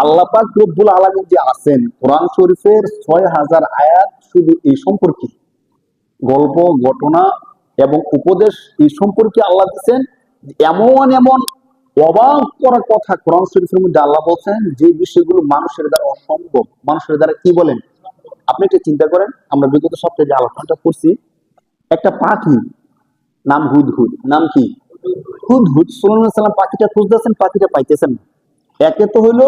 আল্লাহ পাক রব্বুল আলামিন যে আছেন, কোরআন শরীফের ৬০০০ আয়াত শুধু এই সম্পর্কে, গল্প ঘটনা এবং উপদেশ এই সম্পর্কে আল্লাহ দিচ্ছেন। এমন এমন অবাক করা কথা কোরআন শরীফের মধ্যে আল্লাহ বলছেন, যে বিষয়গুলো মানুষের দ্বারা অসম্ভব। মানুষের দ্বারা কি বলেন, আপনি একটু চিন্তা করেন। আমরা বিগত সপ্তাহে যে আলোচনাটা করছি, একটা পাখি নাম হুদহুদ, নাম কি হুদহুদ, সুলাইমান আলাইহিস সালাম পাখিটা খুঁজতেছেন, পাখিটা পাইতেছেন না। একে তো হইলো,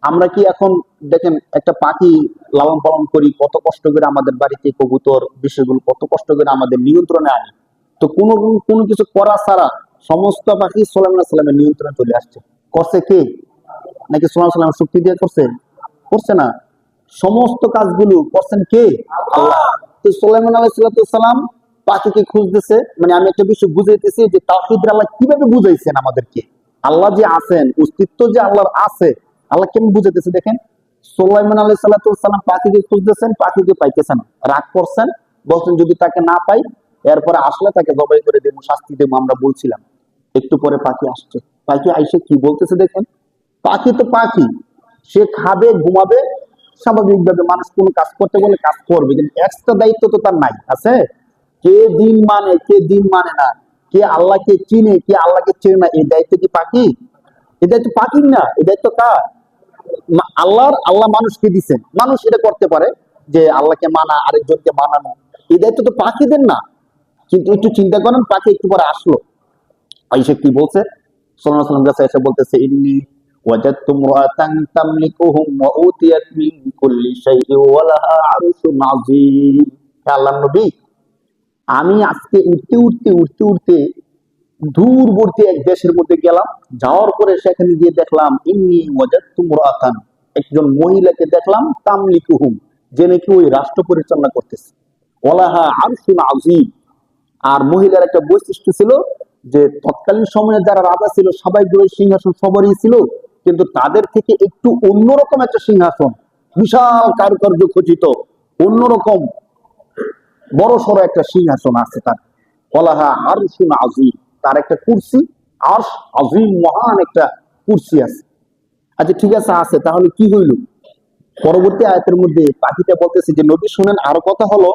আমরা কি এখন দেখেন একটা পাখি লালন পালন করি, কত কষ্ট করে আমাদের বাড়িতে কবুতর বিষয়গুলো কত কষ্ট করে আমাদের নিয়ন্ত্রণে আনি। তো কোনো কোনো কিছু করা ছাড়া সমস্ত পাখি সুলাইমান আলাইহিস সালামের নিয়ন্ত্রণে চলে আসছে। করছে কে? নাকি সুলাইমান আলাইহিস সালাম শক্তি দিয়ে করছে? করছে না। সমস্ত কাজগুলো করছেন কে? আল্লাহ। তো সুলাইমান আলাইহিস সালাম পাখিকে খুঁজতেছে। মানে আমি একটা বিষয় বুঝাইতেছি যে তাওহীদ আল্লাহ কিভাবে বুঝাইছেন আমাদেরকে। আল্লাহ যে আছেন, অস্তিত্ব যে আল্লাহর আছে, আল্লাহ কেমন বুঝাইতেছে দেখেন। সুলাইমান আলাইহিস সালাম পাখিকে খুঁজতেছেন, পাখিকে পাইতেছেন, রাগ করছেন, বলছেন যদি তাকে না পাই এরপরে আসলে তাকে জবাই করে দেবো, শাস্তি দেবো। আমরা বলছিলাম, একটু পরে পাখি আসছে। পাখি আইসে কি বলতেছে দেখেন। পাখি তো পাখি, সে খাবে ঘুমাবে স্বাভাবিকভাবে। মানুষ কোনো কাজ করতে বলে কাজ করবে, কিন্তু এক্সট্রা দায়িত্ব তো তার নাই। আছে? কে দিন মানে, কে দিন মানে না, কে আল্লাহকে চিনে, কে আল্লাহকে চেনে না, এই দায়িত্ব কি পাখি? এই দায়িত্ব পাখির না, এই দায়িত্ব কার? আল্লাহর। আল্লাহ মানুষকে দিচ্ছেন, মানুষ এটা করতে পারে যে আল্লাহকে মানা, আরেকজনকে মানানো। এই দায়িত্ব তো পাখিদের না। কিন্তু একটু চিন্তা করেন, পাখি একটু পরে আসলো, আইসা কি বলছে, সাল্লাল্লাহু আলাইহি ওয়াসাল্লাম কাছে এসে বলতেছে, ইন্নী ওয়াজাদতু ইমরাআতান তামলিকুহুম ওয়া উতিয়াত মিন কুল্লি শাইইন ওয়া লাহা আরশুন আযীম। হে আল্লাহর নবী, আমি আজকে উঠতে উঠতে উঠতে উঠতে দূরবর্তী এক দেশের মধ্যে গেলাম। যাওয়ার পরে সেখানে গিয়ে দেখলাম, ইন্নী ওয়াজাদতু ইমরাআতান, একজন মহিলাকে দেখলাম, তামলিকুহুম, যে নাকি ওই রাষ্ট্র পরিচালনা করতেছে, ওয়া লাহা আরশুন আযীম। আর মহিলার একটা বৈশিষ্ট্য ছিল যে তৎকালীন সময়ে যারা রাজা ছিল সবাইগুলো সিংহাসন সবারই ছিল, কিন্তু তাদের থেকে একটু অন্যরকম একটা সিংহাসন, বিশাল কারুকার্য খচিত, অন্যরকম বড় সড়ো একটা সিংহাসন আছে তার। কলাহা আরশুন আযীম, তার একটা কুরসি, আরশ আযীম, মহান একটা কুরসি আছে। আচ্ছা ঠিক আছে, আছে, তাহলে কি হইল? পরবর্তী আয়াতের মধ্যে পাখিটা বলতেছে যে নবী শুনেন, আরো কথা হলো,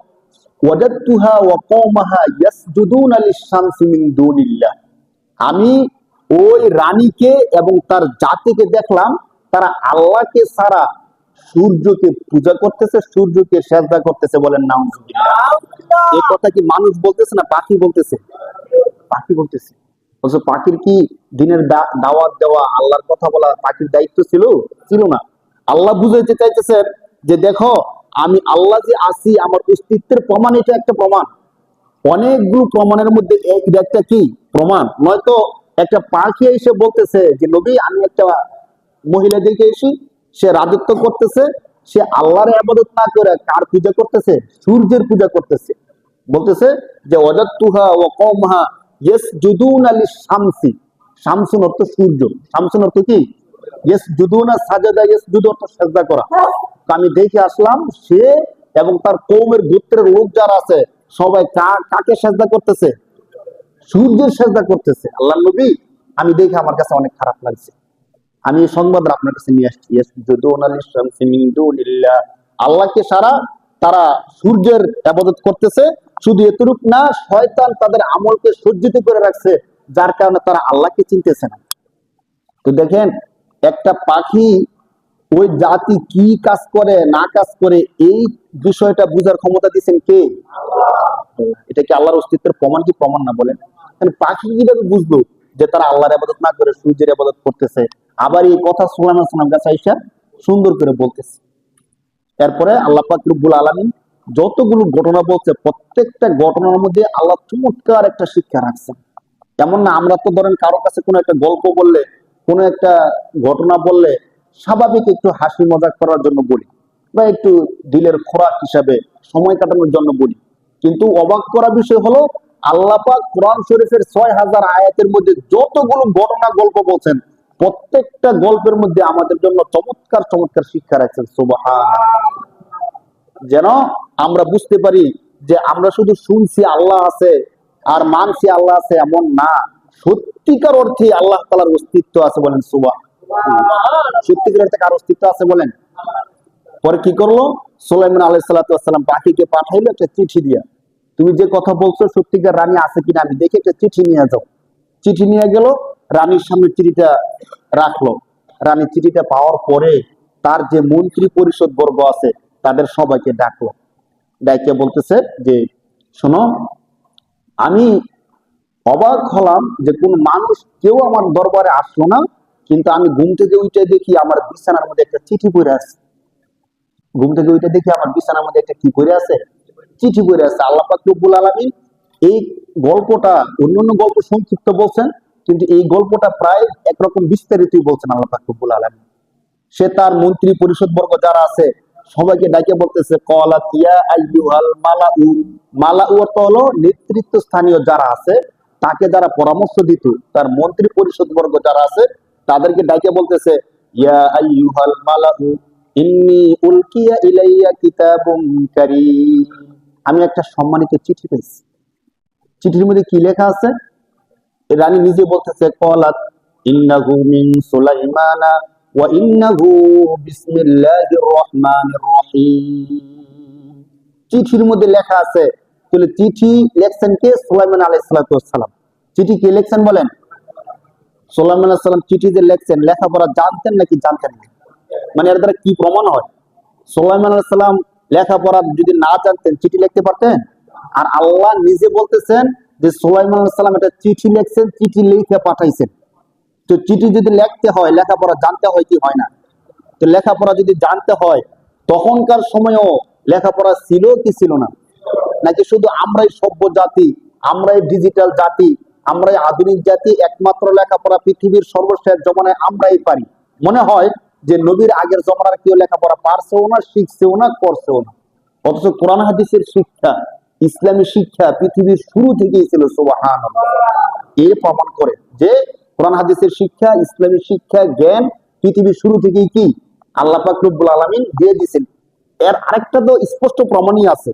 ওয়াজাদতুহা ওয়া কওমাহা ইয়াসজুদুনা লিশ-শামসি মিন দুনিল্লাহ। আমি ওই রানীকে এবং তার জাতিকে দেখলাম, তারা আল্লাহকে ছাড়া সূর্যকে পূজা করতেছে, সূর্যকে সেজদা করতেছে। বলেন নাউজুবিল্লাহ। এই কথা কি মানুষ বলতেছে না পাখি বলতেছে? পাখি বলতেছে। অথচ পাখির কি দিনের দাওয়াত দেওয়া, আল্লাহর কথা বলা পাখির দায়িত্ব ছিল? ছিল না। আল্লাহ বুঝাইতে চাইতেছেন যে দেখো, আমি আল্লাহ যে আছি, আমার অস্তিত্বের প্রমাণ, এটা একটা প্রমাণ। অনেকগুলো প্রমাণের মধ্যে একটা কি প্রমাণ? নয়তো একটা পাখি এসে বলতেছে যে নবী, আমি একটা মহিলা দেখে এসি, সে রাজত্ব করতেছে, সে আল্লাহর ইবাদত না করে কার পূজা করতেছে? সূর্যের পূজা করতেছে। বলতেছে যে ওয়াজাদতুহা ওয়া কওমাহা ইয়াসজুদুনা লিশ-শামসি। শামসুন অর্থ সূর্য, শামসুন অর্থ কি? ইয়াসজুদুনা, সাজাদা, ইয়াসজুদু অর্থ সিজদা করা। তো আমি দেখে আসলাম, সে এবং তার কওমের গোত্রের লোক যারা আছে সবাই কাকে সিজদা করতেছে? সূর্যের সিজদা করতেছে। আল্লাহর নবী, আমি দেখে আমার কাছে অনেক খারাপ লাগছে। আমি এই সংবাদ আপনার কাছে নিয়ে আসছি। ইয়াসজুদুনা লিশ-শামসি মিন দুনিল্লাহ, আল্লাহকে ছাড়া তারা সূর্যের ইবাদত করতেছে। শুধু এতটুক না, শয়তান তাদের আমলকে সজ্জিত করে রাখছে, যার কারণে তারা আল্লাহকে চিনতেছে না। তো দেখেন, একটা পাখি ওই জাতি কি কাজ করে না কাজ করে, এই বিষয়টা বুঝার ক্ষমতা দিচ্ছেন কে? এটা কি আল্লাহর অস্তিত্বের প্রমাণ কি প্রমাণ না? বলেন। পাখি কিভাবে বুঝলো যে তারা আল্লাহর ইবাদত না করে সূর্যের ইবাদত করতেছে? আবার এই কথা সুলাইমান আলাইহিস সালাম কাছে আইসা সুন্দর করে বলতেছে। এরপরে আল্লাহ পাক রব্বুল আলামিন যতগুলো ঘটনা বলছে, প্রত্যেকটা ঘটনার মধ্যে আল্লাহ চমৎকার একটা শিক্ষা রাখছেন। এমন না, আমরা তো ধরেন কারো কাছে কোনো একটা গল্প বললে, কোনো একটা ঘটনা বললে স্বাভাবিক একটু হাসি মজাক করার জন্য বলি, বা একটু দিলের খোরাক হিসাবে সময় কাটানোর জন্য বলি। কিন্তু অবাক করা বিষয় হলো, আল্লাহ পাক কোরআন শরীফের ৬০০০ আয়াতের মধ্যে যতগুলো ঘটনা গল্প বলছেন, প্রত্যেকটা গল্পের মধ্যে আমাদের জন্য চমৎকার চমৎকার শিক্ষা রাখছেন। সুবহানাল্লাহ। যেন আমরা বুঝতে পারি যে আমরা শুধু শুনছি আল্লাহ আছে আর মানছি আল্লাহ আছে, এমন না। সত্যিকার অর্থে আল্লাহ তাআলার অস্তিত্ব আছে। বলেন সুবহান। সত্যিকারের কার অস্তিত্ব আছে বলেন? পরে কি করলো? সুলাইমান আলাইহিস সালাম পাখিকে পাঠাইলো একটা চিঠি দিয়া, তুমি যে কথা বলছো সত্যিকার রানী আছে কিনা আমি দেখে একটা চিঠি নিয়ে যাও। চিঠি নিয়ে গেল, রানীর সামনে চিঠিটা রাখলো। রানী চিঠিটা পাওয়ার পরে তার যে মন্ত্রী পরিষদ বর্গ আছে তাদের সবাইকে ডাকলো, ডাইকে বলতেছে যে শোনো, আমি অবাক হলাম যে কোন মানুষ কেউ আমার দরবারে আসলো না, কিন্তু আমি ঘুম থেকে উঠে দেখি আমার বিছানার মধ্যে একটা চিঠি পড়ে আছে। ঘুম থেকে উঠে দেখি আমার বিছানার মধ্যে একটা কি পড়ে আছে? চিঠি পড়ে আছে। আল্লাহ পাক রব্বুল আলামিন এই গল্পটা, অন্যান্য গল্প সংক্ষিপ্ত বলছেন, কিন্তু এই গল্পটা প্রায় একরকম বিস্তারিতই বলছেন আল্লাহ পাক রব্বুল আলামিন। সে তার মন্ত্রী পরিষদ বর্গ যারা আছে সবাইকে ডাকে বলতেছে ক্বালাত ইয়া আইয়ুহাল মালাউ। মালাউ অর্থ হলো নেতৃত্ব স্থানীয় যারা আছে, তাকে যারা পরামর্শ দিত, তার মন্ত্রী পরিষদ বর্গ যারা আছে তাদেরকে ডাকে বলতেছে ইয়া আইয়ুহাল মালাউ ইন্নী উলকিয়া ইলাইয়া কিতাবুম কারীম। আমি একটা সম্মানিত চিঠি পেয়েছি। চিঠির মধ্যে কি লেখা আছে? রানী নিজে বলতেছে ক্বালাত ইন্নাহু মিন সুলাইমানা ওয়া ইন্নাহু বিসমিল্লাহির রহমানির রহিম। চিঠির মধ্যে লেখা আছে, তাহলে চিঠি লেখছেন কে? সুলাইমান আলাইহিস সালাম। চিঠি কে লেখছেন বলেন? সুলাইমান আলাইহিস সালাম চিঠি যে লেখছেন, লেখাপড়া জানতেন নাকি জানতেন না? মানে এর দ্বারা কি প্রমাণ হয়? সুলাইমান আলাইহিস সালাম লেখাপড়া যদি না জানতেন চিঠি লিখতে পারতেন? আর আল্লাহ নিজে বলতেছেন যে সুলাইমান আলাইহিস সালাম একটা চিঠি লিখছেন, চিঠি লিখে পাঠাইছেন। তো চিঠি যদি লিখতে হয় লেখাপড়া জানতে হয় কি হয় না? তো লেখাপড়া যদি জানতে হয় তখনকার সময়ও লেখাপড়া ছিল কি ছিল না? নাকি শুধু আমরাই সভ্য জাতি, আমরাই ডিজিটাল জাতি, আমরাই আধুনিক জাতি, একমাত্র লেখাপড়া পৃথিবীর সর্বশেষ জমানায় আমরাই পারি? মনে হয় যে নবীর আগের জমানার কেউ লেখাপড়া পারছেও না, শিখছেও না, করছেও না। অথচ কোরআন হাদিসের শিক্ষা, ইসলামী শিক্ষা পৃথিবীর শুরু থেকেই ছিল। সুবহানাল্লাহ। এর প্রমাণ করে যে কোরআন হাদিসের শিক্ষা, ইসলামী শিক্ষা, জ্ঞান পৃথিবীর শুরু থেকেই কি আল্লাহ পাক রব্বুল আলামিন দিয়ে দিয়েছেন। এর আরেকটা তো স্পষ্ট প্রমাণই আছে।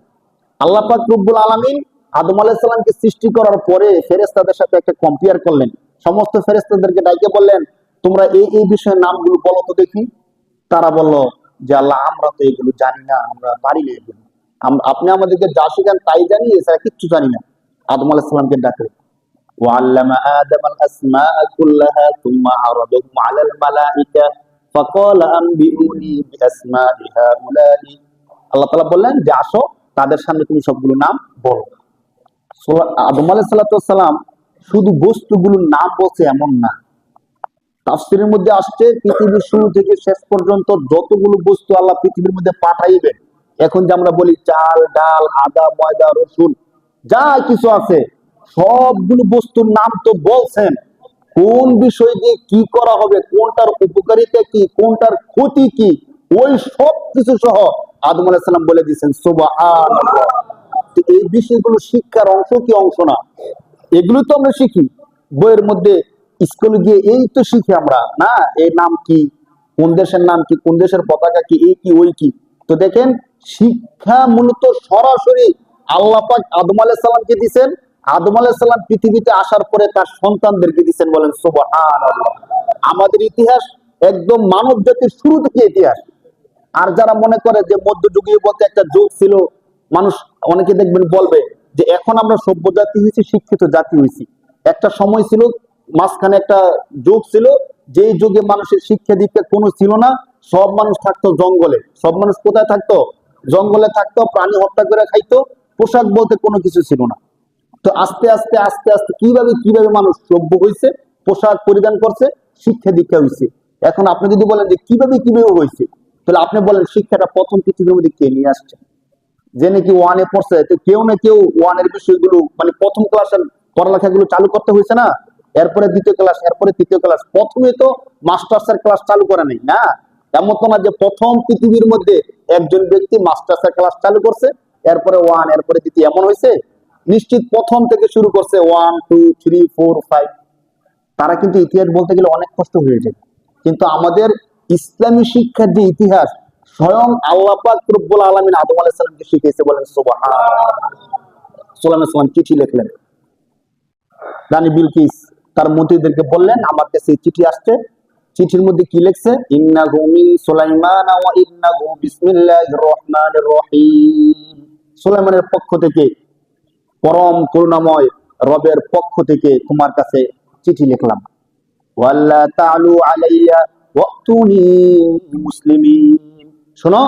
আল্লাহ পাক রব্বুল আলামিন আদম আলাইহিস সালামকে সৃষ্টি করার পরে ফেরেশতাদের সাথে একটা কম্পেয়ার করলেন। সমস্ত ফেরেশতাদেরকে ডাইকে বললেন, তোমরা এই এই বিষয়ের নামগুলো বলো তো দেখি। তারা বলল যে আল্লাহ, আমরা তো এগুলো জানি না, আমরা পারি না এগুলো। আপনি আমাদেরকে যা শিখান তাই জানি, এছাড়া কিচ্ছু জানি না। আদম আলাইহিস সালামকে ডাকলেন, وعلم آدم الأسماء كلها ثم عرضهم على الملائكة فقال أنبئوني بأسماء هؤلاء। আল্লাহ তাআলা বললেন যে আসো, তাদের সামনে তুমি সবগুলো নাম বলো। আদম আলাইহিস সালাম শুধু বস্তুগুলোর নাম বলছে এমন না। তাফসীরের মধ্যে আসছে পৃথিবীর শুরু থেকে শেষ পর্যন্ত যতগুলো বস্তু আল্লাহ পৃথিবীর মধ্যে পাঠাইবেন, এখন যে আমরা বলি চাল, ডাল, আদা, ময়দা, রসুন, যা কিছু আছে সবগুলো বস্তুর নাম তো বলছেন। কোন বিষয় দিয়ে কি করা হবে, কোনটার উপকারিতা কি, কোনটার ক্ষতি কি, ওই সব কিছু সহ আদম আলাইহিস সালাম বলে দিয়েছেন। সুবহানাল্লাহ। তো এই বিষয়গুলো শিক্ষার অংশ কি অংশ না? এগুলো তো আমরা শিখি বইয়ের মধ্যে, স্কুলে গিয়ে এই তো শিখি আমরা না, এই নাম কি, কোন দেশের নাম কি, কোন দেশের পতাকা কি, এই কি ওই কি। তো দেখেন, শিক্ষা মূলত সরাসরি আল্লাহ পাক আদম আলাইহিস সালামকে দিয়েছেন। আদম আলাইহিস সালাম পৃথিবীতে আসার পরে তার সন্তানদেরকে দিয়েছেন। বলেন সুবহানাল্লাহ। আমাদের ইতিহাস একদম মানব জাতির শুরু থেকে ইতিহাস। আর যারা মনে করে যে মধ্যযুগীয় বলতে একটা যুগ ছিল, মানুষ অনেকে দেখবেন বলবে যে এখন আমরা সভ্য জাতি হয়েছি, শিক্ষিত জাতি হয়েছি। একটা সময় ছিল, মাঝখানে একটা যুগ ছিল, যে যুগে মানুষের শিক্ষা দীক্ষা কোনো ছিল না। সব মানুষ থাকতো জঙ্গলে। সব মানুষ কোথায় থাকতো? জঙ্গলে থাকতো, প্রাণী হত্যা করে খাইতো, পোশাক বলতে কোনো কিছু ছিল না। তো আস্তে আস্তে আস্তে আস্তে কিভাবে কিভাবে মানুষ সভ্য হয়েছে, পোশাক পরিধান করছে, শিক্ষা দীক্ষা হয়েছে। এখন আপনি যদি বলেন যে কিভাবে কিভাবে হয়েছে, তাহলে আপনি বলেন শিক্ষাটা প্রথম পৃথিবীর মধ্যে কে নিয়ে আসছে? যে নাকি ওয়ানে পড়ছে, তো কেউ না কেউ ওয়ানের বিষয়গুলো মানে প্রথম ক্লাসের পড়ালেখাগুলো চালু করতে হয়েছে না? এরপরে দ্বিতীয় ক্লাস, এরপরে তৃতীয় ক্লাস, প্রথমে তো মাস্টার্সের ক্লাস চালু করে নাই না। এমন তো না যে প্রথম পৃথিবীর মধ্যে একজন ব্যক্তি মাস্টার্সের ক্লাস চালু করছে, এরপরে ওয়ান, এরপরে দ্বিতীয়, এমন হয়েছে? নিশ্চিত প্রথম থেকে শুরু করছে, 1 2 3 4 5। তারা কিন্তু ইতিহাস বলতে গেলে অনেক কষ্ট হয়ে যায়। কিন্তু আমাদের ইসলামী শিক্ষার যে ইতিহাস, স্বয়ং আল্লাহ পাক রব্বুল আলামিন আদম আলাইহিস সালামকে শিখিয়েছে। বলেন সুবহানাল্লাহ। সুলাইমান সালাম চিঠি লিখলেন। রানী বিলকিস তার মন্ত্রীদেরকে বললেন, আমার কাছে চিঠি আসছে, চিঠির মধ্যে কি লিখছে, ইন্নাহু মিন সুলাইমান ওয়া ইন্নাহু বিসমিল্লাহির রহমানির রহিম, সুলাইমানের পক্ষ থেকে, পরম করুণাময় রবের পক্ষ থেকে তোমার কাছে চিঠি লিখলাম। ওয়াল্লা তা'লু আলাইয়া ওয়াতুনি মুসলিমিন, শোনো,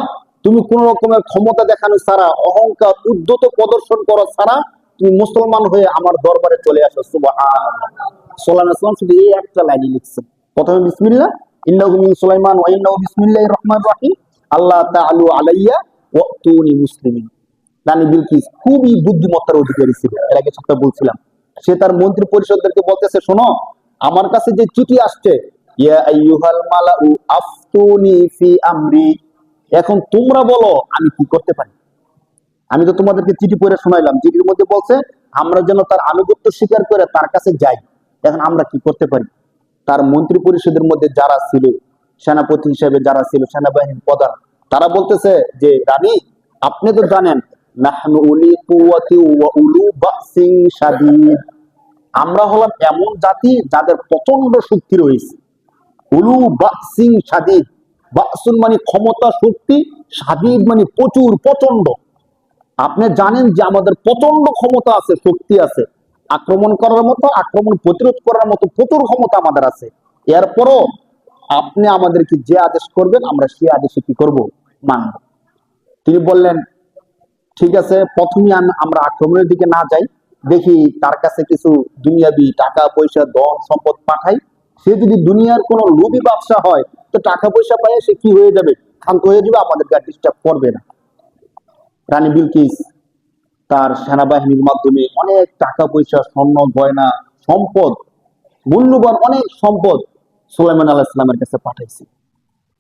তুমি কোন রকমের ক্ষমতা দেখানো ছাড়া, অহংকার উদ্ধত প্রদর্শন করা ছাড়া তুমি মুসলমান হয়ে আমার দরবারে চলে আসো। সুবহানাল্লাহ। সুলাইমান আলাইহিস সালাম শুধু এই একটা লাইনই লিখছেন, প্রথমে বিসমিল্লাহ, ইন্নাহু মিন সুলাইমান ওয়া ইন্নাহু বিসমিল্লাহির রহমানির রহিম, আল্লাহ তা'লু আলাইয়া ওয়াতুনি মুসলিমিন। রানী বিলকিস খুবই বুদ্ধিমত্তার অধিকারী ছিল, এর আগে সপ্তাহে বলছিলাম। সে তার মন্ত্রী পরিষদদেরকে বলতেছে, শোনো, আমার কাছে যে চিঠি আসছে, ইয়া আইয়ুহাল মালাউ আফতুনি ফি আমরি, এখন তোমরা বলো আমি কি করতে পারি। আমি তো তোমাদেরকে চিঠি পড়ে শোনাইলাম, চিঠির মধ্যে বলছে আমরা যেন তার আনুগত্য স্বীকার করে তার কাছে যাই, এখন আমরা কি করতে পারি। তার মন্ত্রী পরিষদের মধ্যে যারা ছিল, সেনাপতি হিসেবে যারা ছিল, সেনাবাহিনীর প্রধান, তারা বলতেছে যে রানী, আপনি তো জানেন নাহনু উলি কুওয়াতি ওয়া উলু বাসিন শাদীদ, আমরা হলাম এমন জাতি যাদের প্রচন্ড শক্তি রয়েছে। উলু বাসিন শাদীদ, বাসুন মানে ক্ষমতা, শক্তি, শাদীদ মানে প্রচুর, প্রচন্ড। আপনি জানেন যে আমাদের প্রচন্ড ক্ষমতা আছে, শক্তি আছে, আক্রমণ করার মতো, আক্রমণ প্রতিরোধ করার মতো প্রচুর ক্ষমতা আমাদের আছে। এরপরও আপনি আমাদেরকে যে আদেশ করবেন আমরা সেই আদেশে কি করব, মানব। তিনি বললেন, ঠিক আছে, প্রথমে আমরা আক্রমণের দিকে না যাই, দেখি তার কাছে কিছু দুনিয়াবি টাকা পয়সা ধন সম্পদ পাঠাই। সে যদি দুনিয়ার কোন লোভী ব্যবসা হয়, তো টাকা পয়সা পাইয়ে সে কি হয়ে যাবে, শান্ত হয়ে যাবে, আমাদেরকে ডিস্টার্ব করবে না। রানী বিলকিস তার সেনাবাহিনীর মাধ্যমে অনেক টাকা পয়সা, স্বর্ণ গয়না, সম্পদ, মূল্যবান অনেক সম্পদ সুলাইমান আলাইহিস সালামের কাছে পাঠাইছে।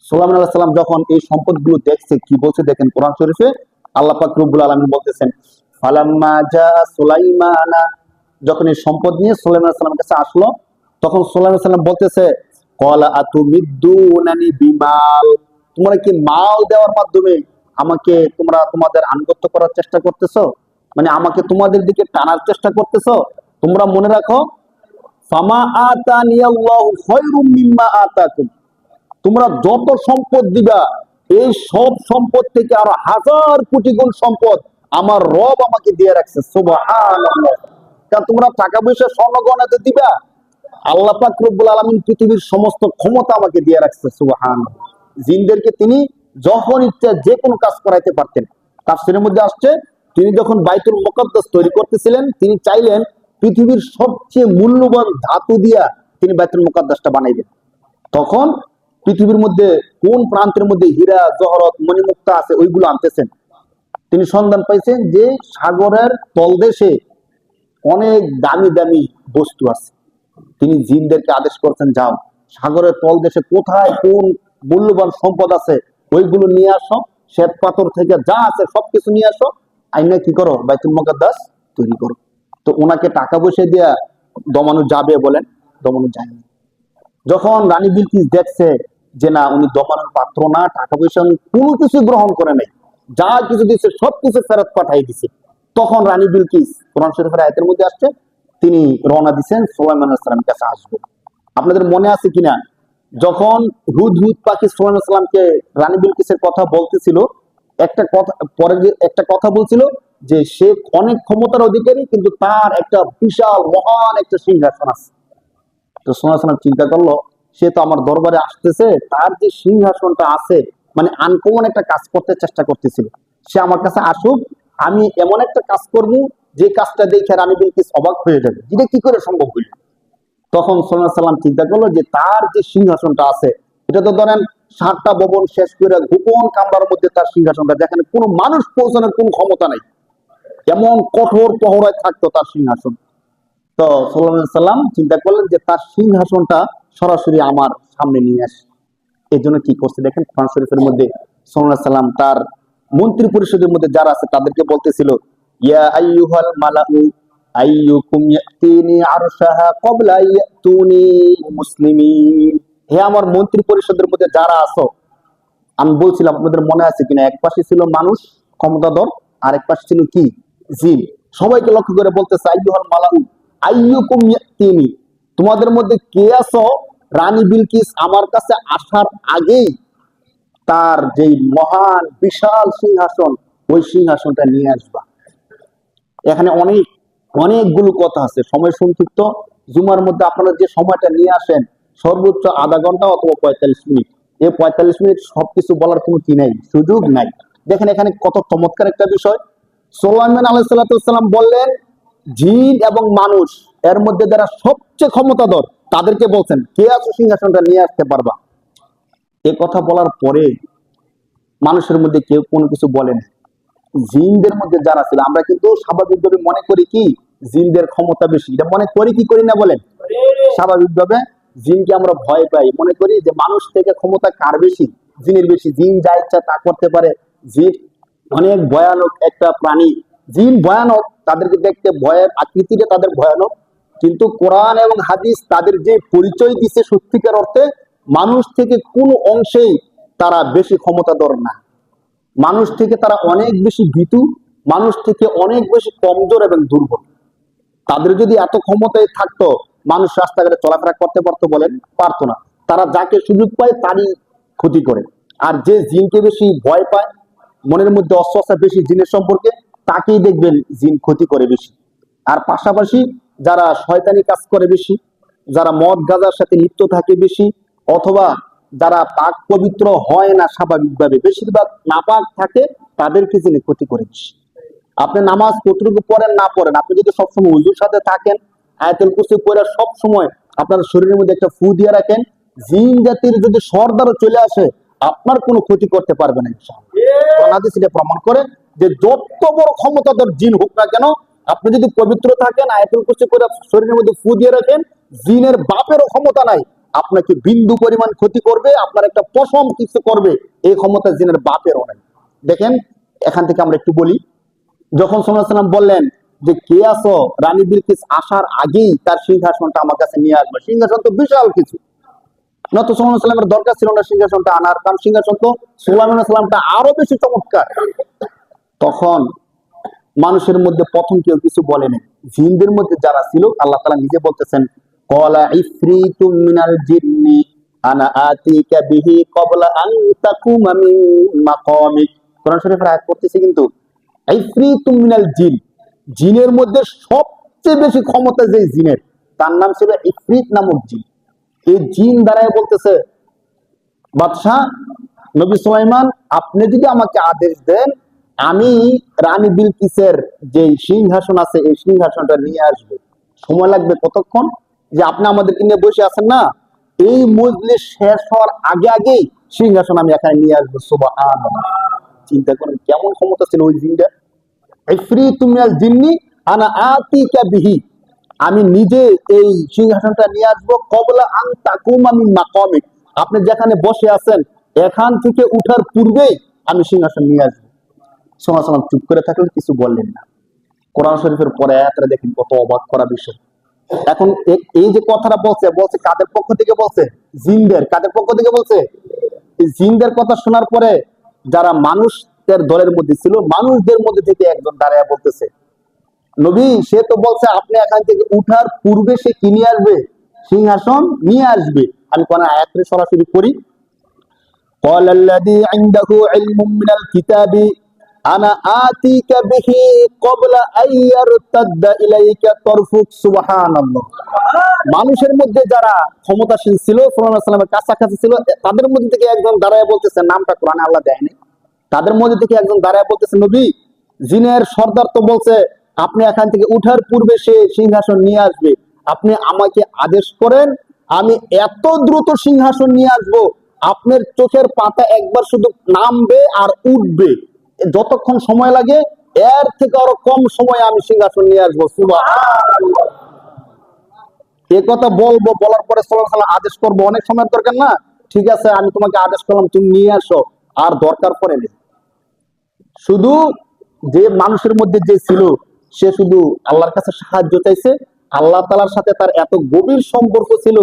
সুলাইমান আলাইহিস সালাম যখন এই সম্পদগুলো দেখছে, কি বলছে দেখেন কোরআন শরীফে, আল্লাহ পাক রব্বুল আলামিন বলতেছেন, ফালাম্মা জা সুলাইমানা, যখন এই সম্পদ নিয়ে সুলাইমান আলাইহিস সালামের কাছে আসলো, তখন সুলাইমান আলাইহিস সালাম বলতেছে, ক্বালা আতুমিদ্দুনানি বিমাল, তোমরা কি মাল দেওয়ার মাধ্যমে আমাকে তোমরা তোমাদের আনুগত্য করার চেষ্টা করতেছো, মানে আমাকে তোমাদের দিকে টানার চেষ্টা করতেছো। তোমরা মনে রাখো, ফামা আতানিয়াল্লাহু খায়রুম মিম্মা আতাকুম, তোমরা যত সম্পদ দিবা এই সব সম্পদ থেকে আরো হাজার কোটি গুণ সম্পদ আমার রব আমাকে দিয়ে রাখছে। সুবহানাল্লাহ। কারণ তোমরা টাকা পয়সা স্বর্ণ গয়নাতে দিবা, আল্লাহ পাক রব্বুল আলামিন পৃথিবীর সমস্ত ক্ষমতা আমাকে দিয়ে রাখছে। সুবহানাল্লাহ। জিনদেরকে তিনি যখন ইচ্ছা যে কোনো কাজ করাইতে পারতেন। তাফসীরের মধ্যে আসছে, তিনি যখন বাইতুল মুকাদ্দাস তৈরি করতেছিলেন, তিনি চাইলেন পৃথিবীর সবচেয়ে মূল্যবান ধাতু দিয়া তিনি বাইতুল মুকাদ্দাসটা বানাইবেন। তখন পৃথিবীর মধ্যে কোন প্রান্তের মধ্যে হীরা জহরত মণিমুক্তা আছে ওইগুলো আনতেছেন। তিনি সন্ধান পাইছেন যে সাগরের তলদেশে অনেক দামি দামি বস্তু আছে। তিনি জিনদেরকে আদেশ করছেন, যাও সাগরের তলদেশে কোথায় কোন মূল্যবান সম্পদ আছে ওইগুলো নিয়ে আসো, শ্বেত পাথর থেকে যা আছে সবকিছু নিয়ে আসো, আইনা কি করো, বাইতুল মুকাদ্দাস তৈরি করো। তো ওনাকে টাকা পয়সা দিয়া দমানো যাবে বলেন, দমানো যায়নি। যখন রানী বিলকিস দেখছে যে না, উনি দমানোর পাত্র না, টাকা পয়সা কোনো কিছু গ্রহণ করে নাই, যা কিছু দিচ্ছে সবকিছু ফেরত পাঠাই দিছে, তখন রানী বিলকিস, কোরআন শরীফের আয়াতের মধ্যে আসছে, তিনি রওনা দিচ্ছেন সুলাইমান আলাইহিস সালামের কাছে আসবেন। আপনাদের মনে আছে কিনা, যখন হুদহুদ পাখি সুলাইমান আলাইহিস সালামকে রানী বিলকিসের কথা বলতেছিল, একটা কথা পরে একটা কথা বলছিল যে সে অনেক ক্ষমতার অধিকারী, কিন্তু তার একটা বিশাল মহান একটা সিংহাসন আছে। তো সুলাইমান আলাইহিস সালাম চিন্তা করলো, সে তো আমার দরবারে আসতেছে, তার যে সিংহাসনটা আছে, মানে আনকমন একটা কাজ করতে চেষ্টা করতেছিল, সে আমার কাছে আসুক, আমি এমন একটা কাজ করব যে কাজটা দেখে রানী বিলকিস অবাক হয়ে যাবে, এটা কি করে সম্ভব হইল। তখন সুলাইমান আলাইহিস সালাম চিন্তা করলো যে তার যে সিংহাসনটা আছে, এটা তো ধরেন 7টা ভবন শেষ করে গোপন কামরার মধ্যে তার সিংহাসনটা, যেখানে কোনো মানুষ পৌঁছানোর কোনো ক্ষমতা নাই, এমন কঠোর প্রহরায় থাকতো তার সিংহাসন। তো সুলাইমান আলাইহিস সালাম চিন্তা করলেন যে তার সিংহাসনটা সরাসরি আমার সামনে নিয়ে আসে। এই জন্য কি করছে দেখেন, কোরআন শরীফের মধ্যে সুলাইমান আলাইহিস সালাম তার মন্ত্রী পরিষদের মধ্যে যারা আছে তাদেরকে বলতেছিল, ইয়া আইয়ুহাল মালাউ আইয়ুকুম ইয়াতিনি আরশাহা ক্বাবলা ইয়াতুনি মুসলিমিন, হে আমার মন্ত্রী পরিষদের মধ্যে যারা আছো, আমি বলছিলাম আপনাদের মনে আছে কিনা, এক পাশে ছিল মানুষ ক্ষমতাধর, আর এক পাশে ছিল কি, জিন। সবাইকে লক্ষ্য করে বলতেছে, আইয়ুহাল মালাউ আইয়ুকুম ইয়াতিনি, তোমাদের মধ্যে কে আছো রানী বিলকিস আমার কাছে আসার আগেই তার যে মহান বিশাল সিংহাসন, ওই সিংহাসনটা নিয়ে আসবা। এখানে অনেকগুলো কথা আছে, সময় সংক্ষিপ্ত। জুমার মধ্যে আপনারা যে সময়টা নিয়ে আসেন সর্বোচ্চ আধা ঘন্টা অথবা 45 মিনিট, এই 45 মিনিট সবকিছু বলার কোনো কি নাই, সুযোগ নাই। দেখেন এখানে কত চমৎকার একটা বিষয়। সুলাইমান আলাইহিস সালাম বললেন জিন এবং মানুষ এর মধ্যে যারা সবচেয়ে ক্ষমতাধর তাদেরকে বলছেন কে আছো সিংহাসনটা নিয়ে আসতে পারবা। এ কথা বলার পরে মানুষের মধ্যে কেউ কোনো কিছু বলেন। জিনদের মধ্যে যারা ছিল, আমরা কিন্তু স্বাভাবিকভাবে মনে করি কি জিনদের ক্ষমতা বেশি, এটা মনে করি কি করি না বলেন? স্বাভাবিকভাবে জিনকে আমরা ভয় পাই, মনে করি যে মানুষ থেকে ক্ষমতা কার বেশি, জিনের বেশি। জিন যা ইচ্ছা তা করতে পারে, জিন অনেক ভয়ানক একটা প্রাণী। জিন ভয়ানক, তাদেরকে দেখতে ভয়ের আকৃতিটা তাদের ভয়ানক, কিন্তু কোরআন এবং হাদিস তাদের যে পরিচয় দিচ্ছে সত্যিকার অর্থে মানুষ থেকে কোনো অংশেই তারা বেশি ক্ষমতাধর না। মানুষ থেকে তারা অনেক বেশি ভীতু, মানুষ থেকে অনেক বেশি কমজোর এবং দুর্বল। তাদের যদি এত ক্ষমতায় থাকতো মানুষ রাস্তাঘাটে চলাফেরা করতে পারতো বলেন? পারতো না। তারা যাকে সুযোগ পায় তারই ক্ষতি করে। আর যে জিনকে বেশি ভয় পায়, মনের মধ্যে অস্বস্থা বেশি জিনের সম্পর্কে, তাকেই দেখবেন জিন ক্ষতি করে বেশি। আর পাশাপাশি যারা শয়তানি কাজ করে বেশি, যারা মদ গাঁজার সাথে লিপ্ত থাকে বেশি, অথবা যারা পাক পবিত্র হয় না স্বাভাবিকভাবে, বেশিরভাগ নাপাক থাকে, তাদেরকে যিনি ক্ষতি করে বেশি। আপনি নামাজ কতটুকু পড়েন না পড়েন, আপনি যদি সবসময় ওযুর সাথে থাকেন, আয়াতুল কুরসি পড়ে সবসময় আপনার শরীরের মধ্যে একটা ফু দিয়ে রাখেন, জিন জাতির যদি সর্দারও চলে আসে আপনার কোনো ক্ষতি করতে পারবে না ইনশাআল্লাহ। হাদিস এটা প্রমাণ করে যে যত বড় ক্ষমতাধর জিন হোক না কেন, আপনি যদি পবিত্র থাকেন, আয়াতুল কুরসি করে শরীরের মধ্যে ফু দিয়ে রাখেন, জিনের বাপেরও ক্ষমতা নাই আপনাকে বিন্দু পরিমাণ ক্ষতি করবে, আপনার একটা পশম কিছু করবে, এই ক্ষমতা জিনের বাপেরও নাই। দেখেন এখান থেকে আমরা একটু বলি, যখন সাল্লাল্লাহু আলাইহি ওয়াসাল্লাম বললেন যে কে আছো, রানী বিলকিস আসার আগেই তার সিংহাসনটা আমার কাছে নিয়ে আসবে। সিংহাসন তো বিশাল কিছু, নত সাল্লাল্লাহু আলাইহি ওয়াসাল্লামের দরকার ছিল না সিংহাসনটা আনার, কারণ সিংহাসন তো সুলাইমান আলাইহিস সালামটা আরো বেশি চমৎকার। তখন মানুষের মধ্যে প্রথম কেউ কিছু বলেনি, জিনদের মধ্যে যারা ছিল আল্লাহ তাআলা নিজে বলতেছেন ক্বালা ইফরিতুম মিনাল জিন্নি আনা আতিকা বিহি ক্বাবলা আন তাকুমা মিন মাকামিক। কোরআন শরীফের আয়াত পড়তেছি কিন্তু ইফরিতুম মিনাল জিন, জিনের মধ্যে সবচেয়ে বেশি ক্ষমতা যে জিনের, তার নাম ছিল ইফরিত নামক জিন। এই জিন দ্বারাই বলতেছে বাদশাহ নবী সুলাইমান, আপনি যদি আমাকে আদেশ দেন আমি রানী বিলকিসের যে সিংহাসন আছে এই সিংহাসনটা নিয়ে আসবো। সময় লাগবে কতক্ষণ? যে আপনি আমাদেরকে নিয়ে বসে আছেন না, এই মজলিস শেষ হওয়ার আগে আগেই সিংহাসন আমি এখানে নিয়ে আসবো। সুবহানাল্লাহ, চিন্তা করেন কেমন ক্ষমতা ছিল ওই জিনটা। ইফরিতুম মিনাল জিন্নি আনা আতিকা বিহি, আমি নিজে এই সিংহাসনটা নিয়ে আসবো ক্বাবলা আন তাকুমা মিন মাকামিক, আপনি যেখানে বসে আছেন এখান থেকে উঠার পূর্বেই আমি সিংহাসন নিয়ে আসবো। সাল্লাল্লাহু আলাইহি ওয়াসাল্লাম চুপ করে থাকলেন, কিছু বললেন না। কোরআন শরীফের পরে আয়াতটা দেখেন কত অবাক করা বিষয়। এখন এই যে কথাটা বলছে, বলছে কাদের পক্ষ থেকে বলছে? জিনদের। কাদের পক্ষ থেকে বলছে? এই জিনদের কথা শোনার পরে যারা মানুষদের দলের মধ্যে ছিল, মানুষদের মধ্যে থেকে একজন দাঁড়ায় বলতেছে নবী সে তো বলছে আপনি এখান থেকে উঠার পূর্বে সে কি নিয়ে আসবে? সিংহাসন নিয়ে আসবে। আমি কোন আয়াতে সরাসরি পড়ি, قال الذي عنده علم من الكتاب انا آتيك به قبل ان يرتد اليك طرفك। সুবহানাল্লাহ। মানুষের মধ্যে যারা ক্ষমতাশীল ছিল, সাল্লাল্লাহু আলাইহি ওয়াসাল্লামের কাছাকাছি ছিল, তাদের মধ্যে থেকে একজন দাঁড়ায় বলতেছে, নামটা কোরআনে আল্লাহ দেয়নি, তাদের মধ্যে থেকে একজন দাঁড়ায় বলতেছে নবী জিনের সর্দার তো বলছে আপনি এখান থেকে উঠার পূর্বে সে সিংহাসন নিয়ে আসবে, আপনি আমাকে আদেশ করেন আমি এত দ্রুত সিংহাসন নিয়ে আসবো আপনার চোখের পাতা একবার শুধু নামবে আর উঠবে, যতক্ষণ সময় লাগে এর থেকে আরো কম সময়ে আমি সিংহাসন নিয়ে আসবো। সুবহানাল্লাহ। এ কথা বলবো, বলার পরে সাল্লাল্লাহু আলাইহি ওয়াসাল্লাম আদেশ করবো, অনেক সময়ের দরকার না, ঠিক আছে আমি তোমাকে আদেশ করলাম তুমি নিয়ে আসো, আর দরকার পড়ে নেই। শুধু যে মানুষের মধ্যে যে ছিল সে শুধু আল্লাহর কাছে সাহায্য চাইছে, আল্লাহ তাআলার সাথে তার এত গভীর সম্পর্ক ছিল,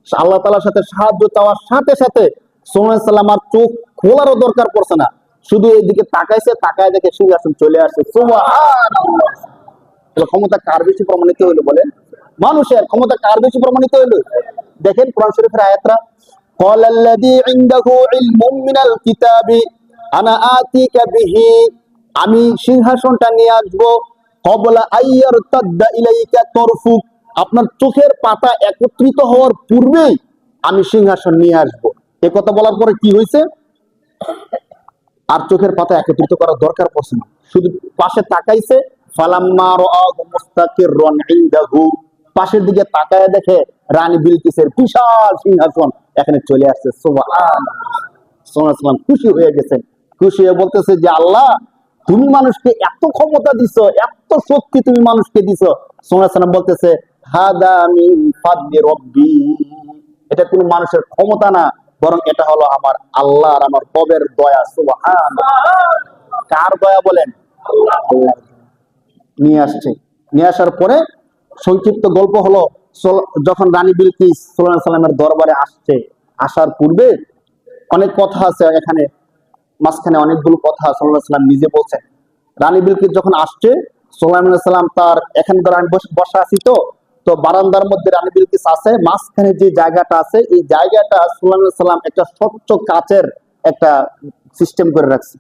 আল্লাহ তাআলার সাথে সাহায্য চাওয়ার সাথে সাথে সাল্লাল্লাহু আলাইহি ওয়াসাল্লাম আর চোখ খোলারও দরকার পড়ছে না, শুধু এইদিকে তাকাইছে, তাকায় দেখে সিংহাসন চলে আসছে। সুবহানাল্লাহ। ক্ষমতা কার বেশি প্রমাণিত হইলো বলেন? মানুষের ক্ষমতা কার বেশি প্রমাণিত হইলো? দেখেন কোরআন শরীফের আয়াতরা, ক্বালাল্লাযী ইনদাহু ইলমুম মিনাল কিতাবি আনা আতিকা বিহি, আমি সিংহাসনটা নিয়ে আসবো, ক্বাবলা আইয়ারতাদ্দা ইলাইকা তরফুক, আপনার চোখের পাতা একত্রিত হওয়ার পূর্বেই আমি সিংহাসন নিয়ে আসবো। এই কথা বলার পরে কি হয়েছে? আর চোখের পাতা একত্রিত করার দরকার পড়ছে না, শুধু পাশে তাকাইছে, ফালাম্মা রাআহু মুস্তাকিররান ইনদাহু, পাশের দিকে তাকায় দেখে রানী বিলকিসের বিশাল সিংহাসন এখানে চলে আসছে। সুবহানাল্লাহ, খুশি হয়ে গেছেন। খুশি হয়ে বলতেছে যে আল্লাহ, তুমি মানুষকে এত ক্ষমতা দিছো, এত শক্তি তুমি মানুষকে দিছো। সুবহানাল্লাহ বলতেছে, হাদা মিন ফাদলি রব্বি, এটা কোনো মানুষের ক্ষমতা না, বরং এটা হলো আমার আল্লাহ আর আমার রবের দয়া। সুবহানাল্লাহ, কার দয়া বলেন? আল্লাহ নিয়ে আসছে। নিয়ে আসার পরে সংক্ষিপ্ত গল্প হলো, যখন রানী বিলকিস সুলাইমান সাল্লামের দরবারে আসছে, আসার পূর্বে অনেক কথা আছে এখানে, মাঝখানে অনেকগুলো কথা সাল্লাল্লাহু আলাইহি ওয়াসাল্লাম নিজে বলছেন। রানী বিলকিস যখন আসছে, সুলাইমান সাল্লাম তার, এখানে ধর আমি বসা আছি, তো বারান্দার মধ্যে রানী বিলকিস আছে, মাঝখানে যে জায়গাটা আছে এই জায়গাটা সুলাইমান সাল্লাম একটা স্বচ্ছ কাচের একটা সিস্টেম করে রাখছে।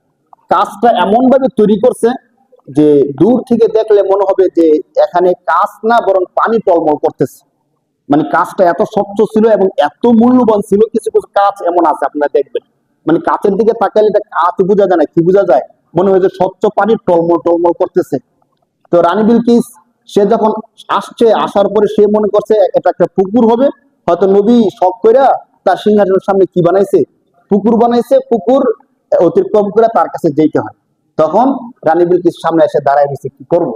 কাজটা এমন ভাবে তৈরি করছে যে দূর থেকে দেখলে মনে হবে যে এখানে কাঁচ না, বরং পানি টলমল করতেছে। মানে কাঁচটা এত স্বচ্ছ ছিল এবং এত মূল্যবান ছিল, কিছু কিছু কাঁচ এমন আছে আপনারা দেখবেন, মানে কাঁচের দিকে তাকালে এটা কাঁচ বোঝা যায় না, কি বোঝা যায়, মনে হয় যে স্বচ্ছ পানি টলমল টলমল করতেছে। তো রানী বিলকিস সে যখন আসছে, আসার পরে সে মনে করছে এটা একটা পুকুর হবে, হয়তো নবী শখ কইরা তার সিংহাসনের সামনে কি বানাইছে, পুকুর বানাইছে, পুকুর অতিক্রম করে তার কাছে যেতে হয়। তখন রানী বিলকিস সামনে এসে দাঁড়ায় গেছে, কি করব,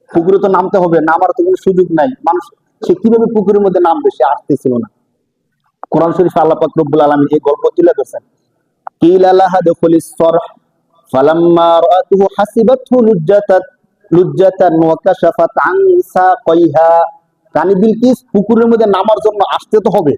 পুকুরে তো নামতে হবে, নামার তো কোনো সুযোগ নাই, মানুষ সে কিভাবে পুকুরের মধ্যে নামবে, সে আসতেছিল না। কোরআন শরীফে আল্লাহ পাক রব্বুল আলামিন এই গল্প তুলে ধরছেন। কিলা লাহা দুখুলিস সরহ ফালাম্মা রাআতুহু হাসিবাতহু লুজ্জাতান ওয়া কাশাফাত আন সাকাইহা, রানী বিলকিস পুকুরের মধ্যে নামার জন্য আসতে তো হবে,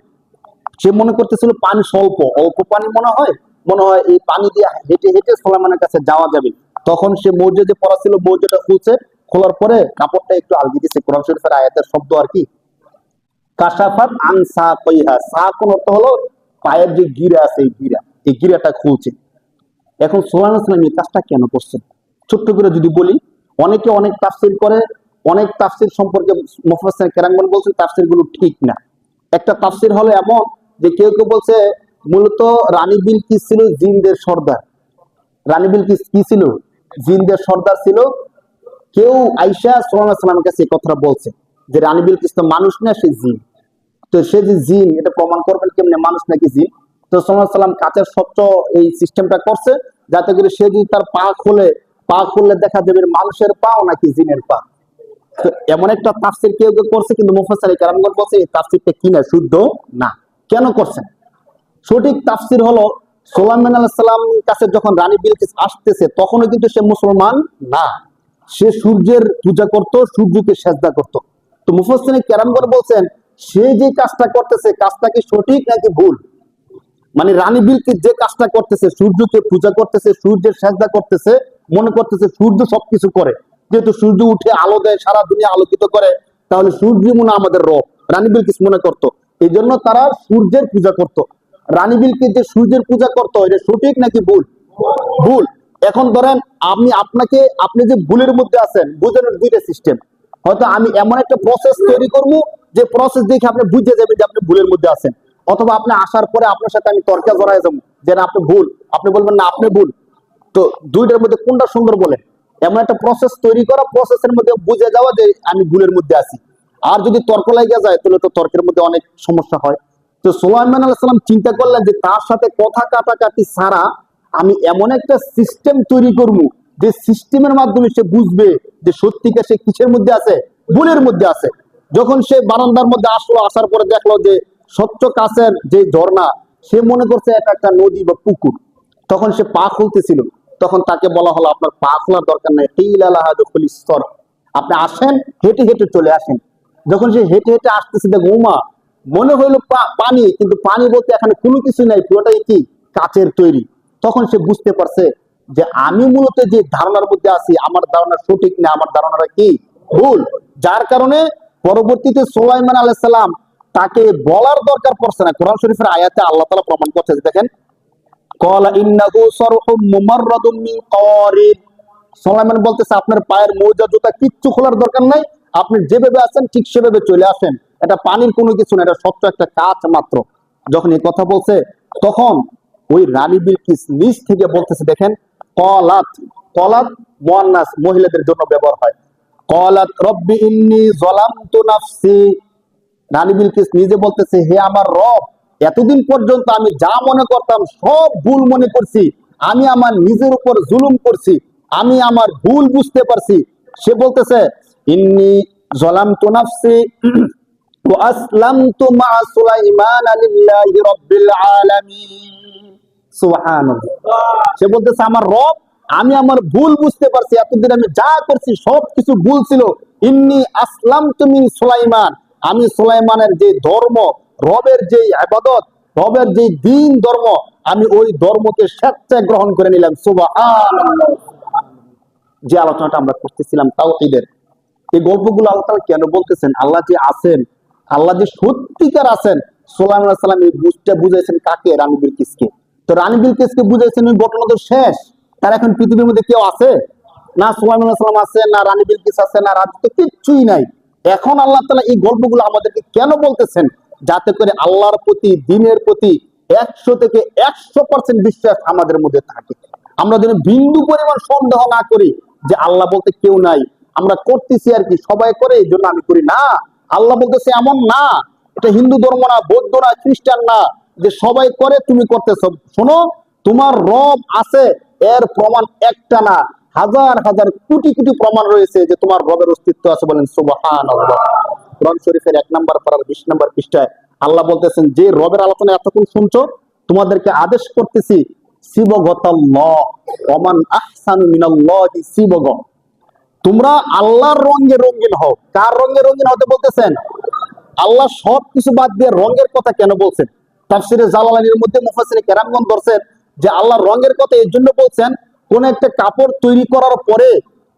সে মনে করতেছিল পানি স্বল্প, অল্প পানি মনে হয় এই পানি দিয়ে হেঁটে হেঁটে সুলাইমানের কাছে যাওয়া যাবে। তখন সে মৌজা যে পরা ছিল, মৌজাটা খুলছে, খোলার পরে কাপড়টা একটু আলগি দিছে। কোরআন শরীফের আয়াতের শব্দ আর কি, কাশাফাত আন সাকাইহা, সাকুন অর্থ হলো পায়ের যে গিরা আছে, এই গিরাটা খুলছে। এখন সুলাইমান সাল্লাম এই কাজটা কেন করছেন, ছোট্ট করে যদি বলি, অনেকে অনেক তাফসীর করে, অনেক তাফসীর সম্পর্কে মুফাসসির কেরামগণ বলছেন তাফসীর গুলো ঠিক না। একটা তাফসীর হলো এমন যে কেউ কেউ বলছে মূলত রানী বিলকিস ছিল জিনদের সর্দার। রানী বিলকিস কি ছিল? জিনদের সর্দার ছিল। কেউ আয়েশা সুলাইমান সাল্লামের কাছে এই কথাটা বলছে যে রানী বিলকিস তো মানুষ না, সে জিন। তো সে যে জিন, এটা প্রমাণ করবেন কেমনে, মানুষ নাকি জিন? তো সুলাইমান সাল্লাম কাচের স্বচ্ছ এই সিস্টেমটা করছে যাতে করে সে যদি তার পা খুললে দেখা যাবে মানুষের পাও নাকি জিনের পা। তো এমন একটা তাফসীর কেউ কেউ করছে, কিন্তু মুফাসসির কেরামগণ বলছে এই তাফসীরটা কি না, শুদ্ধ না। কেন করছেন? সঠিক তাফসীর হলো সুলাইমান আলাইহিস সালাম কাছে যখন রানী বিলকিস আসতেছে, তখনও কিন্তু সে মুসলমান না, সে সূর্যের পূজা করত, সূর্যকে সেজদা করত। তো মুফাসসির কেরামগণ বলছেন সে যে কাজটা করতেছে, কাজটা কি সঠিক নাকি ভুল? মানে রানী বিলকিস যে কাজটা করতেছে, সূর্যকে পূজা করতেছে, সূর্যের সেজদা করতেছে, মনে করতেছে সূর্য সবকিছু করে, যেহেতু সূর্য উঠে আলো দেয়, সারা দুনিয়া আলোকিত করে, তাহলে সূর্য মনে আমাদের রব, রানী বিলকিস মনে করত। এই জন্য তারা সূর্যের পূজা করত। রানী বিলকিস যে সূর্যের পূজা করতো, এটা সঠিক নাকি ভুল? ভুল। এখন ধরেন আপনি যে ভুলের মধ্যে আছেন, বুঝানোর দুইটা সিস্টেম। হয়তো আমি এমন একটা প্রসেস তৈরি করবো যে প্রসেস দেখে আপনি বুঝে যাবেন যে আপনি ভুলের মধ্যে আছেন, অথবা আপনি আসার পরে আপনার সাথে আমি তর্কে জড়ায় যাবো যে না আপনি ভুল, আপনি বলবেন না আপনি ভুল। তো দুইটার মধ্যে কোনটা সুন্দর বলেন? এমন একটা প্রসেস তৈরি করা, প্রসেসের মধ্যে বুঝে যাওয়া যে আমি ভুলের মধ্যে আছি। আর যদি তর্ক লাগিয়ে যায় তাহলে তো তর্কের মধ্যে অনেক সমস্যা হয়। তো সুলাইমান আলাইহিস সালাম চিন্তা করলেন যে তার সাথে কথা কাটাকাটি ছাড়া আমি এমন একটা সিস্টেম তৈরি করব যে সিস্টেমের মাধ্যমে সে বুঝবে যে সত্যিকার সে কিসের মধ্যে আছে, ভুলের মধ্যে আছে। যখন সে বারান্দার মধ্যে আসলো, আসার পরে দেখলো যে স্বচ্ছ কাছের যে ঝর্ণা, সে মনে করছে এটা একটা নদী বা পুকুর। তখন সে পা খুলতেছিল, তখন তাকে বলা হলো আপনার পা খোলার দরকার নাই, আপনি আসেন, হেঁটে হেঁটে চলে আসেন। যখন সে হেঁটে হেঁটে আসতেছে, দেখো মনে হইলো পানি, কিন্তু পানি বলতে এখানে কোনো কিছু নাই, পুরোটাই কি কাচের তৈরি। তখন সে বুঝতে পারছে যে আমি মূলত যে ধারণার মধ্যে আছি, আমার ধারণা সঠিক না, আমার ধারণাটা কি ভুল। যার কারণে পরবর্তীতে সুলাইমান আলাইহিস সালাম তাকে বলার দরকার পড়ছে না। কোরআন শরীফের আয়াতে আল্লাহ তাআলা প্রমাণ করছে, দেখেন, ক্বালা ইন্নাহু সারহুম মুমাররাদুম মিন কাওয়ারিদ। সুলাইমান বলতেছে আপনার পায়ের মোজা জুতা কিচ্ছু খোলার দরকার নাই, আপনি যেভাবে আছেন ঠিক সেভাবে চলে আসেন, এটা পানির কোনো কিছু না, এটা সত্য একটা কাজ মাত্র। যখন এই কথা বলছে তখন ওই রানী বিলকিস নিজ থেকে বলতেছে, দেখেন, কলাত, কলাত মুয়ান্নাস মহিলাদের জন্য ব্যবহার হয়, কলাত রব্বি ইন্নী যালামতু নাফসি। রানী বিলকিস নিজে বলতেছে, হে আমার রব, এতদিন পর্যন্ত আমি যা মনে করতাম সব ভুল মনে করছি, আমি আমার নিজের উপর জুলুম করছি, আমি আমার ভুল বুঝতে পারছি। সে বলতেছে, ইন্নী যালামতু নাফসি ওয়া আসলামতু মা সুলাইমানা লিল্লাহি রাব্বিল আলামিন। সুবহানাল্লাহ। সে বলতেছে, আমার রব, আমি আমার ভুল বুঝতে পারছি, এতদিন আমি যা করছি সব কিছু ভুল ছিল। ইন্নী আসলামতু মিন সুলাইমান, আমি সুলাইমানের যে ধর্ম, রবের যে ইবাদত, রবের যে দ্বীন ধর্ম, আমি ওই ধর্মকে স্বেচ্ছায় গ্রহণ করে নিলাম। সুবহানাল্লাহ। যে আলোচনাটা আমরা করতেছিলাম তাওহীদের, এই গল্পগুলো আল্লাহ তাআলা কেন বলতেছেন? আল্লাহ যে আছেন, আল্লাহ যে সত্যিকার আছেন, সুলাইমান আলাইহিস সালাম এই বুঝটা বুঝাইছেন কাকে? রানী বিলকিসকে। তো রানী বিলকিসকে বুঝাইছেন, ওই ঘটনা তো শেষ, তার এখন পৃথিবীর মধ্যে কেউ আছে না? সুলাইমান আলাইহিস সালাম আছে না, রানী বিলকিস আছে না, রাজ্য কিচ্ছুই নাই। এখন আল্লাহ তাআলা এই গল্পগুলো আমাদেরকে কেন বলতেছেন? যাতে করে আল্লাহর প্রতি, দ্বীনের প্রতি 100 থেকে 100% বিশ্বাস আমাদের মধ্যে থাকে। আমরা যেন বিন্দু পরিমাণ সন্দেহ না করি যে আল্লাহ বলতে কেউ নাই, আমরা করতেছি আর কি, সবাই করে এই জন্য আমি করি না। আল্লাহ বলতেছে এমন না, এটা হিন্দু ধর্ম না, বৌদ্ধ না, খ্রিস্টান না, যে সবাই করে তুমি করতেছ। শোনো, তোমার রব আছে, এর প্রমাণ একটা না, হাজার হাজার কোটি কোটি প্রমাণ রয়েছে যে তোমার রবের অস্তিত্ব আছে। বলেন সুবহানাল্লাহ। কোরআন শরীফের 1 নম্বর পারার 20 নম্বর পৃষ্ঠায় আল্লাহ বলতেছেন, যে রবের আলোচনা এতক্ষণ শুনছো, তোমাদেরকে আদেশ করতেছি, সিবগতাল্লাহ ওমান আহসানু মিনাল্লাহি সিবগ, তোমরা আল্লাহর রঙে রঙিন হও। কার রঙে রঙিন হতে বলতেছেন? আল্লাহ সবকিছু বাদ দিয়ে রঙের কথা কেন বলছেন? তাফসিরে জালালাইনের মধ্যে মুফাসসিরে কেরামগণ ধরছেন যে আল্লাহ রঙের কথা এই জন্য বলছেন, কোন একটা কাপড় তৈরি করার পরে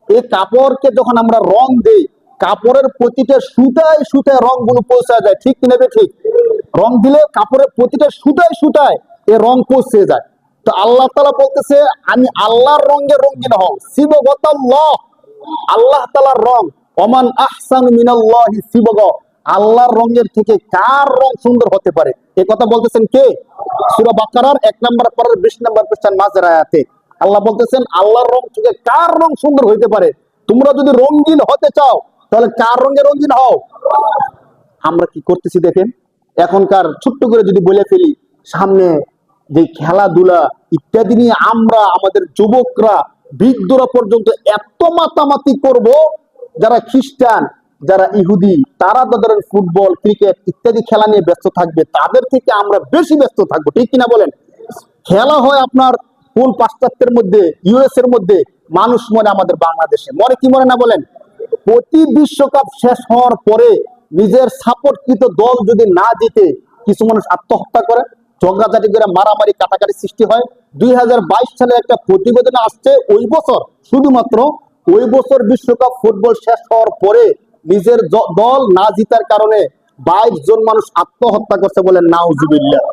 এই কাপড়কে যখন আমরা রং দেই, কাপড়ের প্রতিটা সুতায় সুতায় রংগুলো পৌঁছা যায়, ঠিক কিনা? ঠিক। রং দিলে কাপড়ের প্রতিটা সুতায় সুতায় এই রং পৌঁছে যায়। তো আল্লাহ তাআলা বলতেছে, আমি আল্লাহর রঙে রঙিন হও। সিবগাতাল্লাহ, আল্লাহ তাআলার রং। ওমান আহসানু মিনাল্লাহি সিবগ, আল্লাহর রঙের থেকে কার রং সুন্দর হতে পারে? এই কথা বলতেছেন কে? সূরা বাকারার 1 নম্বর পারার 20 নম্বর পৃষ্ঠার মাঝের আয়াতে আল্লাহ বলতেছেন, আল্লাহর রং থেকে কার রং সুন্দর হইতে পারে? তোমরা যদি রঙিন হতে চাও তাহলে কার রঙে রঙিন হও? আমরা কি করতেছি দেখেন, এখনকার ছোট্ট করে যদি বলে ফেলি, সামনে যে খেলাধুলা ইত্যাদি নিয়ে আমরা, আমাদের যুবকরা, বৃদ্ধরা পর্যন্ত এত মাতামাতি করব, যারা খ্রিস্টান, যারা ইহুদি, তারা তাদের ফুটবল, ক্রিকেট ইত্যাদি খেলা নিয়ে ব্যস্ত থাকবে, তাদের থেকে আমরা বেশি ব্যস্ত থাকবো, ঠিক কিনা বলেন? খেলা হয় আপনার কোন পাশ্চাত্যের মধ্যে, ইউএস এর মধ্যে, মানুষ মরে আমাদের বাংলাদেশে মরে কি মরে না বলেন? প্রতি বিশ্বকাপ শেষ হওয়ার পরে নিজের সাপোর্টকৃত দল যদি না জিতে, কিছু মানুষ আত্মহত্যা করে, ঝগড়াঝাটি করে মারামারি কাটাকাটি সৃষ্টি হয়। 2022 সালে একটা প্রতিবেদন আসছে, ওই বছর, শুধুমাত্র ওই বছর বিশ্বকাপ ফুটবল শেষ হওয়ার পরে নিজের দল না জিতার কারণে 22 জন মানুষ আত্মহত্যা করছে। বলেন নাউজুবিল্লাহ।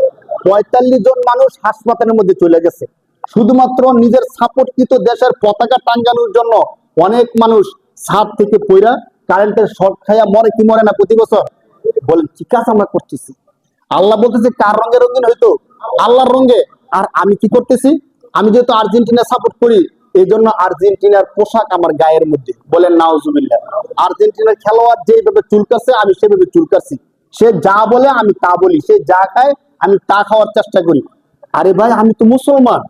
45 জন মানুষ হাসপাতালের মধ্যে চলে গেছে শুধুমাত্র নিজের সাপোর্টকৃত দেশের পতাকা টাঙ্গানোর জন্য। অনেক মানুষ ছাদ থেকে পইরা কারেন্টের শর্ট খাইয়া মরে কি মরে না প্রতি বছর? বলেন কি কাজ আমরা করতেছি? আল্লাহ বলতেছে কার রঙে রঙিন হইতো? আল্লাহর রঙে। আর আমি কি করতেছি? আমি যেহেতু আর্জেন্টিনা সাপোর্ট করি, এই জন্য আর্জেন্টিনার পোশাক আমার গায়ের মধ্যে। বলেন নাউজুবিল্লাহ। আর্জেন্টিনার খেলোয়াড় যেভাবে চুলকাছে আমি সেভাবে চুলকাছি, সে যা বলে আমি তা বলি, সে যা খায় আমি তা খাওয়ার চেষ্টা করি। আরে ভাই, আমি তো মুসলমান।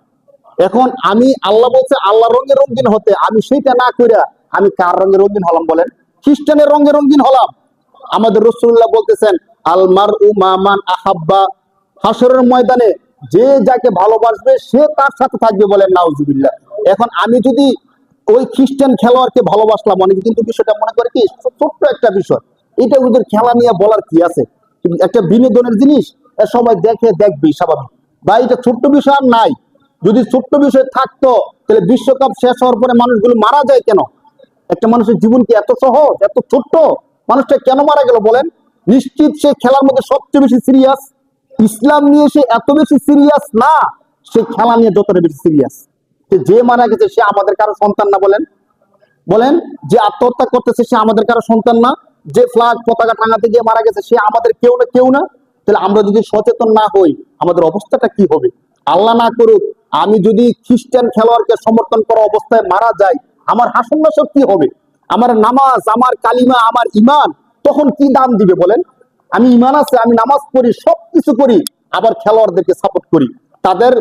এখন আমি, আল্লাহ বলছে আল্লাহর রঙে রঙিন হতে, আমি সেইটা না কইরা আমি কার রঙে রঙিন হলাম বলেন? খ্রিস্টানের রঙে রঙিন হলাম। আমাদের রাসূলুল্লাহ বলতেছেন, আল মারউ মা মান আহাব্বা, হাসরের ময়দানে যে যাকে ভালোবাসবে সে তার সাথে থাকবে। বলেন নাউজুবিল্লাহ। এখন আমি যদি ওই খ্রিস্টান খেলোয়াড়কে ভালোবাসলাম, অনেকে কিন্তু বিষয়টা মনে করে কি ছোট্ট একটা বিষয়, এটা ওদের খেলা নিয়ে বলার কি আছে, একটা বিনোদনের জিনিস, সবাই দেখে, দেখবি, স্বাভাবিক। ভাই, এটা ছোট্ট বিষয় আর নাই। যদি ছোট্ট বিষয় থাকতো তাহলে বিশ্বকাপ শেষ হওয়ার পরে মানুষগুলো মারা যায় কেন? একটা মানুষের জীবন কি এত সহজ, এত ছোট্ট? মানুষটা কেন মারা গেল বলেন? নিশ্চিত সে খেলার মধ্যে সবচেয়ে বেশি সিরিয়াস। ইসলাম নিয়ে সে এত বেশি সিরিয়াস না, সে খেলা নিয়ে যতটা বেশি সিরিয়াস। যে মারা গেছে সে আমাদের কারো সন্তান না? বলেন বলেন, যে আত্মহত্যা করতেছে সে আমাদের কারো সন্তান না? যে ফ্ল্যাগ পতাকা টাঙাতে গিয়ে মারা গেছে সে আমাদের কেউ না? কেউ না? তাহলে আমরা যদি সচেতন না হই আমাদের অবস্থাটা কি হবে? আল্লাহ না করুক আমি যদি খ্রিস্টান খেলোয়াড়কে সমর্থন করা অবস্থায় মারা যাই, আমার হাসন নাসর কি হবে? আমার নামাজ, আমার কালিমা, আমার ইমান তখন কি দাম দিবে বলেন? আমি ইমান আছে, আমি নামাজ পড়ি, সবকিছু করি, আবার খেলোয়াড়দেরকে সাপোর্ট করি, তাদের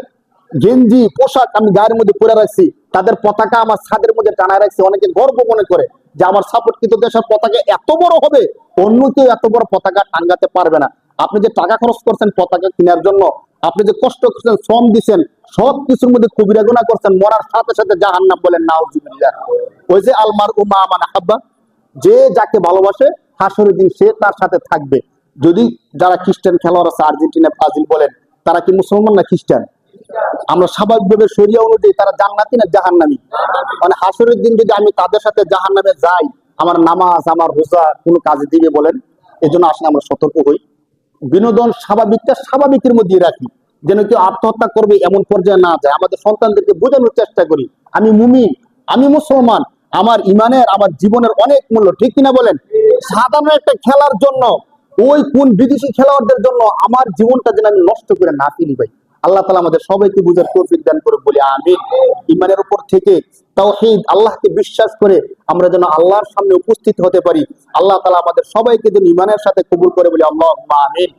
গেঞ্জি পোশাক আমি গায়ের মধ্যে পরে রাখছি, তাদের পতাকা আমার ছাদের মধ্যে টানায় রাখছি, অনেকে গর্ব মনে করে যে আমার সাপোর্টকৃত দেশের পতাকা এত বড় হবে, অন্য কেউ এত বড় পতাকা টাঙ্গাতে পারবে না। আপনি যে টাকা খরচ করছেন পতাকা কেনার জন্য, আপনি যে কষ্ট করছেন, শ্রম দিচ্ছেন, সব কিছুর মধ্যে কবিরা গুনাহ করছেন, মরার সাথে সাথে জাহান্নাম, বলেন নাউজুবিল্লাহ। ওই যে আলমার উমা মান আহাব্বা, যে যাকে ভালোবাসে হাসরের দিন সে তার সাথে থাকবে। যদি যারা খ্রিস্টান খেলোয়াড় আছে, আর্জেন্টিনা, ব্রাজিল বলেন, তারা কি মুসলমান না খ্রিস্টান? আমরা স্বাভাবিকভাবে শরিয়া অনুযায়ী তারা জান্নাতি না জাহান্নামী? মানে হাসরের দিন যদি আমি তাদের সাথে জাহান্নামে যাই, আমার নামাজ, আমার রোজা কোনো কাজে দিবে বলেন? এই জন্য আসলে আমরা সতর্ক হই, বিনোদন স্বাভাবিকটা স্বাভাবিকের মধ্যে রাখি, যেন কেউ আত্মহত্যা করবে এমন পর্যায়ে না যায়। আমাদের সন্তানদেরকে বোঝানোর চেষ্টা করি আমি মুমিন, আমি মুসলমান, আমার ইমানের, আমার জীবনের অনেক মূল্য, ঠিক কিনা বলেন? সাধারণ একটা খেলার জন্য, ওই কোন বিদেশি খেলোয়াড়দের জন্য আমার জীবনটা যেন আমি নষ্ট করে না ফেলি ভাই। আল্লাহ তাআলা আমাদের সবাইকে বুঝার তৌফিক দান করে বলি আমিন। ইমানের উপর থেকে তাওহীদ, আল্লাহকে বিশ্বাস করে আমরা যেন আল্লাহর সামনে উপস্থিত হতে পারি। আল্লাহ তাআলা আমাদের সবাইকে যেন ইমানের সাথে কবুল করে বলি আল্লাহুম্মা আমিন।